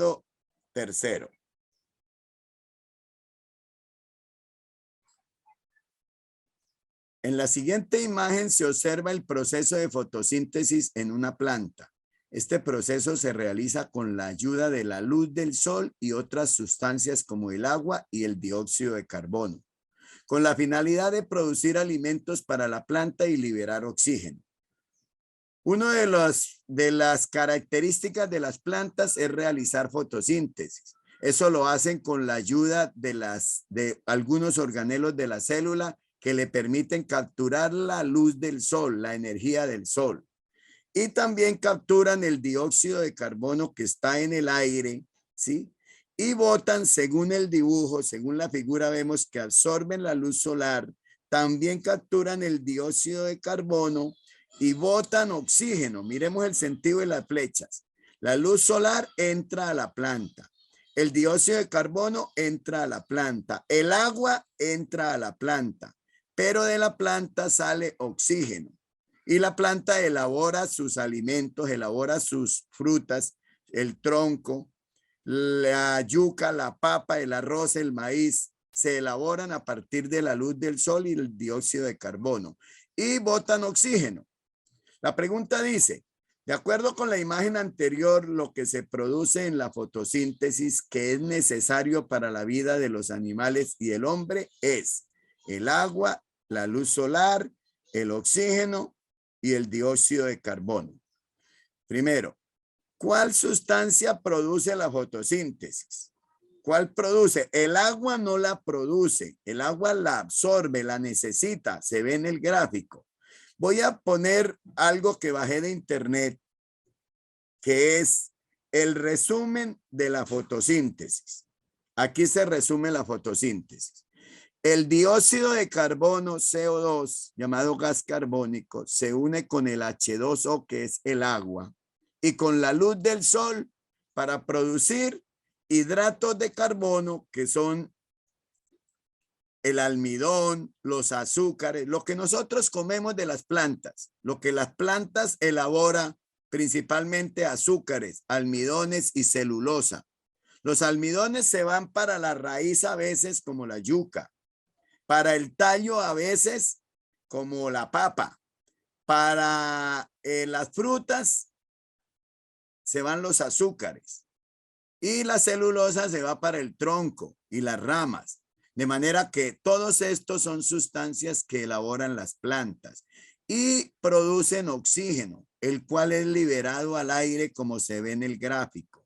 grado tercero. En la siguiente imagen se observa el proceso de fotosíntesis en una planta. Este proceso se realiza con la ayuda de la luz del sol y otras sustancias como el agua y el dióxido de carbono, con la finalidad de producir alimentos para la planta y liberar oxígeno. Una de las características de las plantas es realizar fotosíntesis. Eso lo hacen con la ayuda de algunos organelos de la célula que le permiten capturar la luz del sol, la energía del sol. Y también capturan el dióxido de carbono que está en el aire, ¿sí? Y botan, según el dibujo, según la figura, vemos que absorben la luz solar, también capturan el dióxido de carbono y botan oxígeno. Miremos el sentido de las flechas. La luz solar entra a la planta. El dióxido de carbono entra a la planta. El agua entra a la planta, pero de la planta sale oxígeno. Y la planta elabora sus alimentos, elabora sus frutas, el tronco, la yuca, la papa, el arroz, el maíz, se elaboran a partir de la luz del sol y el dióxido de carbono y botan oxígeno. La pregunta dice, de acuerdo con la imagen anterior, lo que se produce en la fotosíntesis que es necesario para la vida de los animales y el hombre es el agua, la luz solar, el oxígeno y el dióxido de carbono. Primero, ¿cuál sustancia produce la fotosíntesis? ¿Cuál produce? El agua no la produce, el agua la absorbe, la necesita, se ve en el gráfico. Voy a poner algo que bajé de internet, que es el resumen de la fotosíntesis. Aquí se resume la fotosíntesis. El dióxido de carbono, CO2, llamado gas carbónico, se une con el H2O, que es el agua, y con la luz del sol para producir hidratos de carbono, que son el almidón, los azúcares, lo que nosotros comemos de las plantas, lo que las plantas elaboran, principalmente azúcares, almidones y celulosa. Los almidones se van para la raíz a veces como la yuca, para el tallo a veces como la papa, para las frutas se van los azúcares y la celulosa se va para el tronco y las ramas. De manera que todos estos son sustancias que elaboran las plantas y producen oxígeno, el cual es liberado al aire como se ve en el gráfico.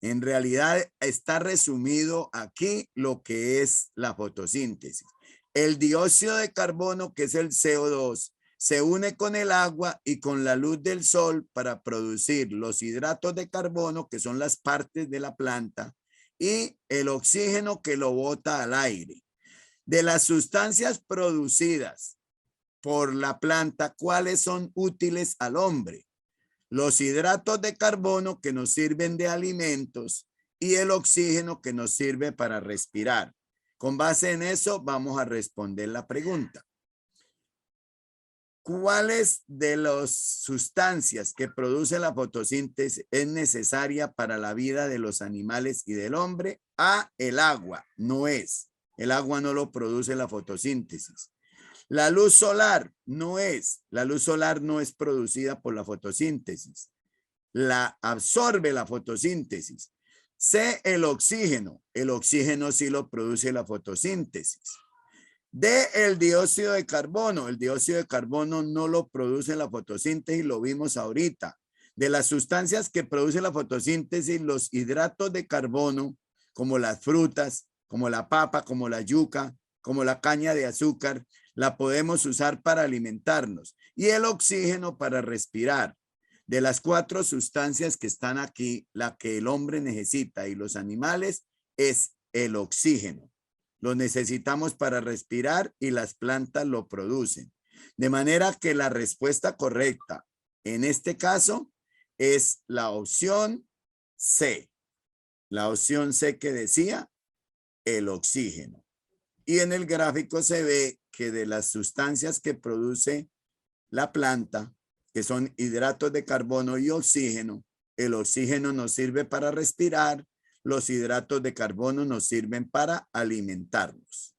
En realidad está resumido aquí lo que es la fotosíntesis. El dióxido de carbono, que es el CO2, se une con el agua y con la luz del sol para producir los hidratos de carbono, que son las partes de la planta, y el oxígeno que lo bota al aire. De las sustancias producidas por la planta, ¿cuáles son útiles al hombre? Los hidratos de carbono que nos sirven de alimentos y el oxígeno que nos sirve para respirar. Con base en eso vamos a responder la pregunta. ¿Cuáles de las sustancias que produce la fotosíntesis es necesaria para la vida de los animales y del hombre? A, el agua, no es. El agua no lo produce la fotosíntesis. La luz solar no es. La luz solar no es producida por la fotosíntesis. La absorbe la fotosíntesis. C, el oxígeno. El oxígeno sí lo produce la fotosíntesis. D, el dióxido de carbono. El dióxido de carbono no lo produce la fotosíntesis, lo vimos ahorita. De las sustancias que produce la fotosíntesis, los hidratos de carbono, como las frutas, como la papa, como la yuca, como la caña de azúcar, la podemos usar para alimentarnos. Y el oxígeno para respirar. De las 4 sustancias que están aquí, la que el hombre necesita y los animales es el oxígeno. Lo necesitamos para respirar y las plantas lo producen. De manera que la respuesta correcta en este caso es la opción C. La opción C que decía el oxígeno. Y en el gráfico se ve que de las sustancias que produce la planta, que son hidratos de carbono y oxígeno, el oxígeno nos sirve para respirar, los hidratos de carbono nos sirven para alimentarnos.